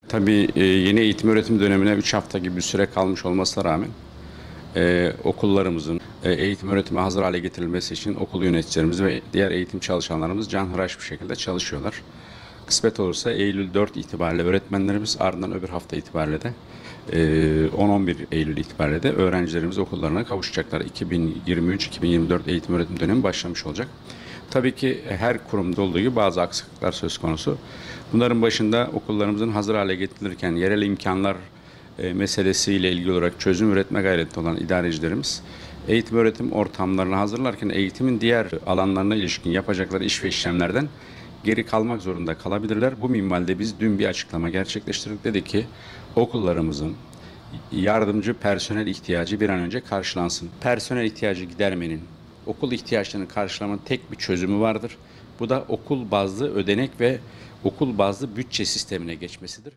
Tabii yeni eğitim öğretim dönemine 3 hafta gibi bir süre kalmış olmasına rağmen okullarımızın eğitim öğretime hazır hale getirilmesi için okul yöneticilerimiz ve diğer eğitim çalışanlarımız canhıraş bir şekilde çalışıyorlar. Kısmet olursa Eylül 4 itibariyle öğretmenlerimiz, ardından öbür hafta itibariyle de 10-11 Eylül itibariyle de öğrencilerimiz okullarına kavuşacaklar. 2023-2024 eğitim öğretim dönemi başlamış olacak. Tabii ki her kurumda olduğu gibi bazı aksaklıklar söz konusu. Bunların başında okullarımızın hazır hale getirilirken yerel imkanlar meselesiyle ilgili olarak çözüm üretme gayretinde olan idarecilerimiz eğitim öğretim ortamlarını hazırlarken eğitimin diğer alanlarına ilişkin yapacakları iş ve işlemlerden geri kalmak zorunda kalabilirler. Bu minvalde biz dün bir açıklama gerçekleştirdik. Dedik ki okullarımızın yardımcı personel ihtiyacı bir an önce karşılansın. Personel ihtiyacı gidermenin, okul ihtiyaçlarını karşılamanın tek bir çözümü vardır. Bu da okul bazlı ödenek ve okul bazlı bütçe sistemine geçmesidir.